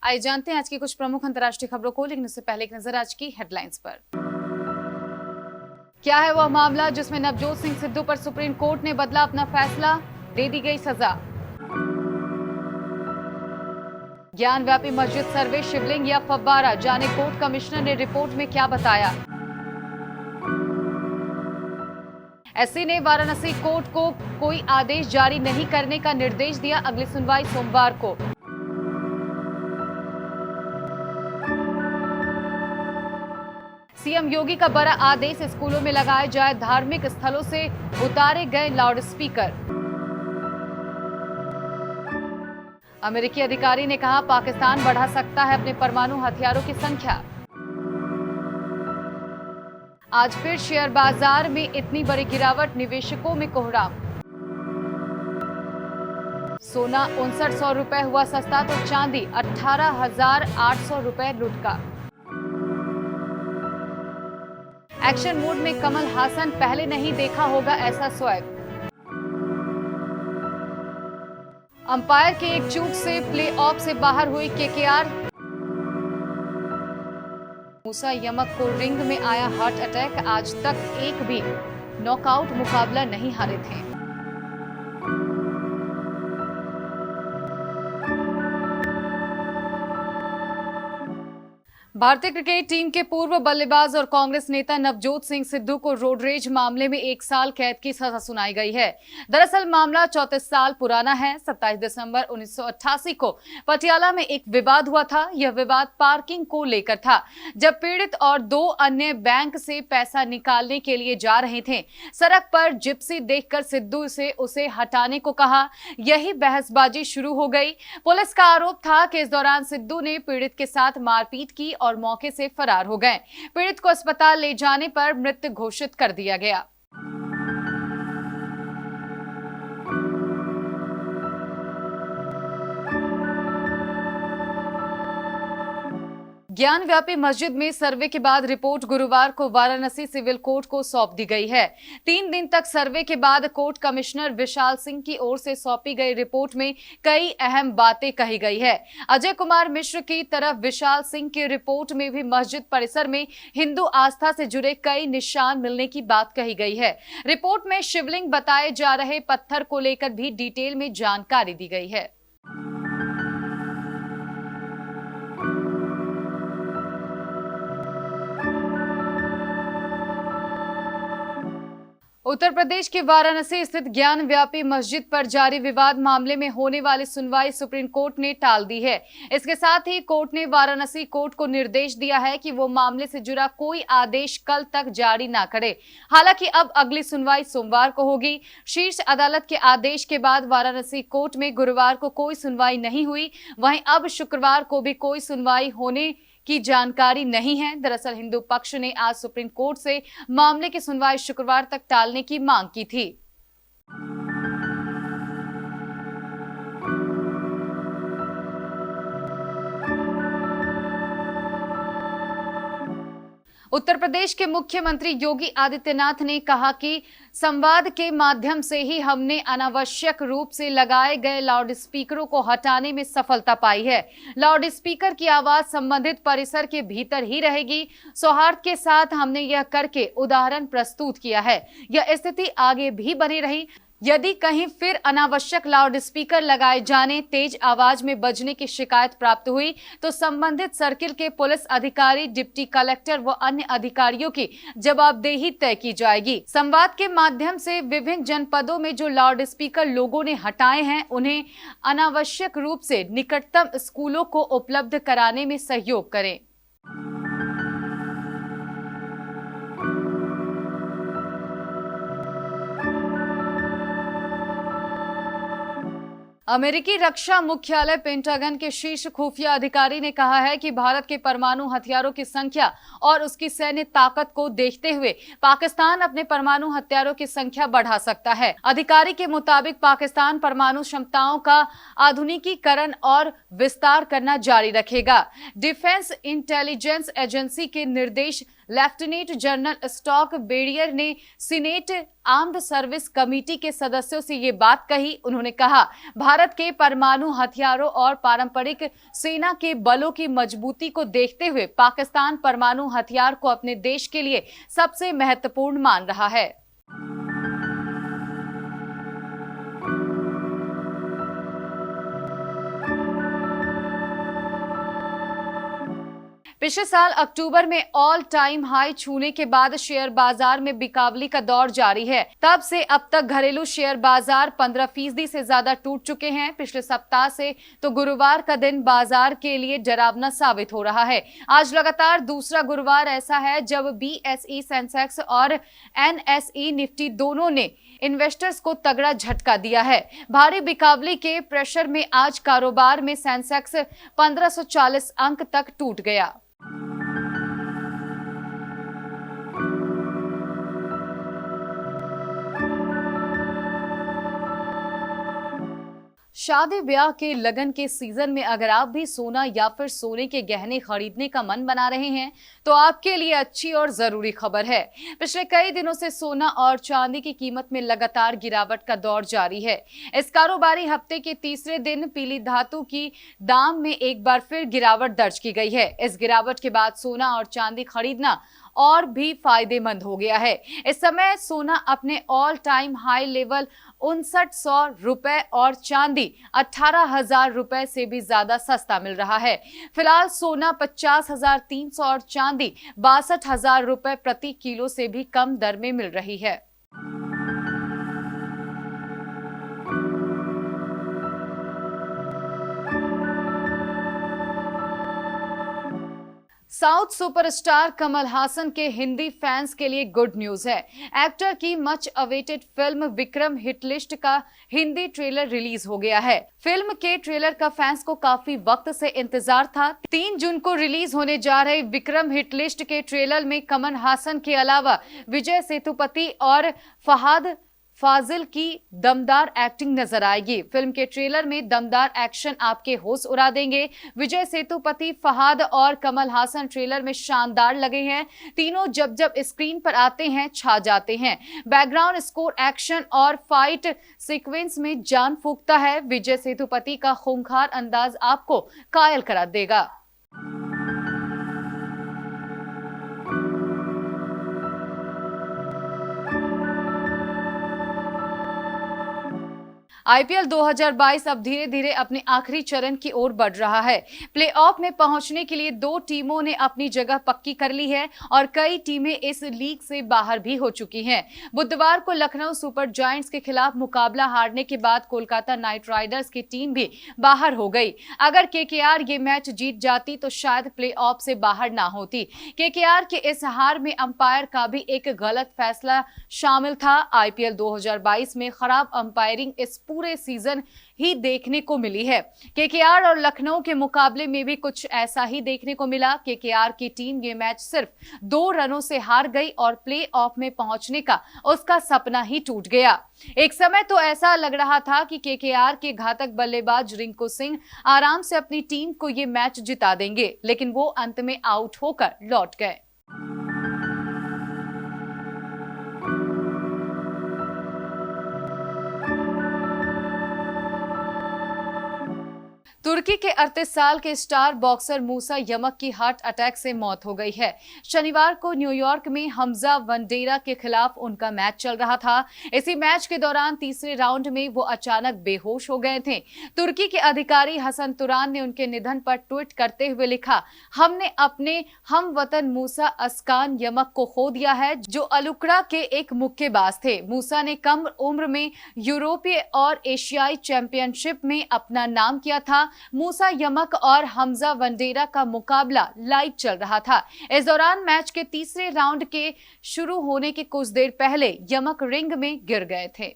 आइए जानते हैं आज की कुछ प्रमुख अंतर्राष्ट्रीय खबरों को, लेकिन उससे पहले एक नजर आज की हेडलाइंस पर। क्या है वह मामला जिसमें नवजोत सिंह सिद्धू पर सुप्रीम कोर्ट ने बदला अपना फैसला, दे दी गई सजा। ज्ञानव्यापी मस्जिद सर्वे शिवलिंग या फव्वारा, जाने कोर्ट कमिश्नर ने रिपोर्ट में क्या बताया। एससी ने वाराणसी कोर्ट को कोई आदेश जारी नहीं करने का निर्देश दिया, अगली सुनवाई सोमवार को। सीएम योगी का बड़ा आदेश, स्कूलों में लगाए जाए धार्मिक स्थलों से उतारे गए लाउडस्पीकर। अमेरिकी अधिकारी ने कहा पाकिस्तान बढ़ा सकता है अपने परमाणु हथियारों की संख्या। आज फिर शेयर बाजार में इतनी बड़ी गिरावट, निवेशकों में कोहराम। सोना 5900 रुपए हुआ सस्ता तो चांदी 18,800 रुपए लुढ़का। एक्शन मोड में कमल हासन, पहले नहीं देखा होगा ऐसा स्वैग। अंपायर के एक चूक से प्लेऑफ से बाहर हुई केकेआर। मूसा यमक को रिंग में आया हार्ट अटैक, आज तक एक भी नॉकआउट मुकाबला नहीं हारे थे। भारतीय क्रिकेट टीम के पूर्व बल्लेबाज और कांग्रेस नेता नवजोत सिंह सिद्धू को रोडरेज मामले में 1 साल कैद की सजा सुनाई गई है। दरअसल मामला 34 साल पुराना है। 27 दिसंबर 1988 को पटियाला में एक विवाद हुआ था। यह विवाद पार्किंग को लेकर था। जब पीड़ित और 2 अन्य बैंक से पैसा निकालने के लिए जा रहे थे, सड़क पर जिप्सी देखकर सिद्धू से उसे हटाने को कहा। यही बहसबाजी शुरू हो गई। पुलिस का आरोप था कि इस दौरान सिद्धू ने पीड़ित के साथ मारपीट की और मौके से फरार हो गए। पीड़ित को अस्पताल ले जाने पर मृत घोषित कर दिया गया। ज्ञानव्यापी मस्जिद में सर्वे के बाद रिपोर्ट गुरुवार को वाराणसी सिविल कोर्ट को सौंप दी गई है। 3 दिन तक सर्वे के बाद कोर्ट कमिश्नर विशाल सिंह की ओर से सौंपी गई रिपोर्ट में कई अहम बातें कही गई है। अजय कुमार मिश्र की तरफ विशाल सिंह की रिपोर्ट में भी मस्जिद परिसर में हिंदू आस्था से जुड़े कई निशान मिलने की बात कही गई है। रिपोर्ट में शिवलिंग बताए जा रहे पत्थर को लेकर भी डिटेल में जानकारी दी गई है। उत्तर प्रदेश के वाराणसी स्थित ज्ञानव्यापी मस्जिद पर जारी विवाद मामले में होने वाली सुनवाई सुप्रीम कोर्ट ने टाल दी है। इसके साथ ही कोर्ट ने वाराणसी कोर्ट को निर्देश दिया है कि वो मामले से जुड़ा कोई आदेश कल तक जारी ना करे। हालांकि अब अगली सुनवाई सोमवार को होगी। शीर्ष अदालत के आदेश के बाद वाराणसी कोर्ट में गुरुवार को कोई सुनवाई नहीं हुई। वहीं अब शुक्रवार को भी कोई सुनवाई होने की जानकारी नहीं है। दरअसल हिंदू पक्ष ने आज सुप्रीम कोर्ट से मामले की सुनवाई शुक्रवार तक टालने की मांग की थी। उत्तर प्रदेश के मुख्यमंत्री योगी आदित्यनाथ ने कहा कि संवाद के माध्यम से ही हमने अनावश्यक रूप से लगाए गए लाउडस्पीकरों को हटाने में सफलता पाई है। लाउडस्पीकर की आवाज संबंधित परिसर के भीतर ही रहेगी। सौहार्द के साथ हमने यह करके उदाहरण प्रस्तुत किया है। यह स्थिति आगे भी बनी रही। यदि कहीं फिर अनावश्यक लाउडस्पीकर लगाए जाने, तेज आवाज में बजने की शिकायत प्राप्त हुई तो संबंधित सर्किल के पुलिस अधिकारी, डिप्टी कलेक्टर व अन्य अधिकारियों की जवाबदेही तय की जाएगी। संवाद के माध्यम से विभिन्न जनपदों में जो लाउडस्पीकर लोगों ने हटाए हैं, उन्हें अनावश्यक रूप से निकटतम स्कूलों को उपलब्ध कराने में सहयोग करें। अमेरिकी रक्षा मुख्यालय पेंटागन के शीर्ष खुफिया अधिकारी ने कहा है कि भारत के परमाणु हथियारों की संख्या और उसकी सैन्य ताकत को देखते हुए पाकिस्तान अपने परमाणु हथियारों की संख्या बढ़ा सकता है। अधिकारी के मुताबिक पाकिस्तान परमाणु क्षमताओं का आधुनिकीकरण और विस्तार करना जारी रखेगा। डिफेंस इंटेलिजेंस एजेंसी के निर्देश लेफ्टिनेंट जनरल स्टॉक बेरियर ने सीनेट आर्म्ड सर्विस कमेटी के सदस्यों से ये बात कही। उन्होंने कहा, भारत के परमाणु हथियारों और पारंपरिक सेना के बलों की मजबूती को देखते हुए पाकिस्तान परमाणु हथियार को अपने देश के लिए सबसे महत्वपूर्ण मान रहा है। पिछले साल अक्टूबर में ऑल टाइम हाई छूने के बाद शेयर बाजार में बिकावली का दौर जारी है। तब से अब तक घरेलू शेयर बाजार 15% से ज्यादा टूट चुके हैं। पिछले सप्ताह से तो गुरुवार का दिन बाजार के लिए डरावना साबित हो रहा है। आज लगातार दूसरा गुरुवार ऐसा है जब BSE सेंसेक्स और NSE निफ्टी दोनों ने इन्वेस्टर्स को तगड़ा झटका दिया है। भारी बिकावली के प्रेशर में आज कारोबार में सेंसेक्स 1540 अंक तक टूट गया। शादी ब्याह के लगन के सीजन में अगर आप भी सोना या फिर सोने के गहने खरीदने का मन बना रहे हैं तो आपके लिए अच्छी और जरूरी खबर है। पिछले कई दिनों से सोना और चांदी की कीमत में लगातार गिरावट का दौर जारी है। इस कारोबारी हफ्ते के तीसरे दिन पीली धातु की दाम में एक बार फिर गिरावट दर्ज की गई है। इस गिरावट के बाद सोना और चांदी खरीदना और भी फायदेमंद हो गया है। इस समय सोना अपने ऑल टाइम हाई लेवल 5900 रुपए और चांदी 18,000 रुपए से भी ज्यादा सस्ता मिल रहा है। फिलहाल सोना 50,300 और चांदी 62,000 रुपए प्रति किलो से भी कम दर में मिल रही है। साउथ सुपरस्टार कमल हासन के हिंदी फैंस के लिए गुड न्यूज है। एक्टर की much awaited film Vikram hit list का हिंदी ट्रेलर रिलीज हो गया है। फिल्म के ट्रेलर का फैंस को काफी वक्त से इंतजार था। 3 जून को रिलीज होने जा रहे विक्रम हिटलिस्ट के ट्रेलर में कमल हासन के अलावा विजय सेतुपति और फहाद फाजिल की दमदार एक्टिंग नजर आएगी। फिल्म के ट्रेलर में दमदार एक्शन आपके होश उड़ा देंगे। विजय सेतुपति, फहाद और कमल हासन ट्रेलर में शानदार लगे हैं। तीनों जब जब स्क्रीन पर आते हैं छा जाते हैं। बैकग्राउंड स्कोर, एक्शन और फाइट सीक्वेंस में जान फूंकता है। विजय सेतुपति का खूंखार अंदाज आपको कायल करा देगा। IPL 2022 अब धीरे धीरे अपने आखिरी चरण की ओर बढ़ रहा है। प्लेऑफ में पहुंचने के लिए 2 टीमों ने अपनी जगह पक्की कर ली है और कई टीमें इस लीग से बाहर भी हो चुकी हैं। बुधवार को लखनऊ सुपर जायंट्स के खिलाफ मुकाबला हारने के बाद कोलकाता नाइट राइडर्स की टीम भी बाहर हो गई। अगर KKR ये मैच जीत जाती तो शायद प्लेऑफ से बाहर ना होती। KKR के इस हार में अंपायर का भी एक गलत फैसला शामिल था। IPL 2022 में खराब अंपायरिंग इस पूरे सीजन ही देखने को मिली है। KKR और लखनऊ के मुकाबले में भी कुछ ऐसा ही देखने को मिला। KKR की टीम ये मैच सिर्फ 2 रनों से हार गई और प्ले ऑफ में पहुंचने का उसका सपना ही टूट गया। एक समय तो ऐसा लग रहा था कि KKR के घातक बल्लेबाज रिंकू सिंह आराम से अपनी टीम को ये मैच जिता देंगे, लेकिन वो अंत में आउट होकर लौट गए। तुर्की के 38 साल के स्टार बॉक्सर मूसा यमक की हार्ट अटैक से मौत हो गई है। शनिवार को न्यूयॉर्क में हमजा वंडेरा के खिलाफ उनका मैच चल रहा था। इसी मैच के दौरान तीसरे राउंड में वो अचानक बेहोश हो गए थे। तुर्की के अधिकारी हसन तुरान ने उनके निधन पर ट्वीट करते हुए लिखा, हमने अपने हमवतन मूसा अस्कान यमक को खो दिया है, जो अलुकड़ा के एक मुक्केबाज थे। मूसा ने कम उम्र में यूरोपीय और एशियाई चैंपियनशिप में अपना नाम किया था। मूसा यमक और हमजा वंडेरा का मुकाबला लाइव चल रहा था। इस दौरान मैच के तीसरे राउंड के शुरू होने के कुछ देर पहले यमक रिंग में गिर गए थे।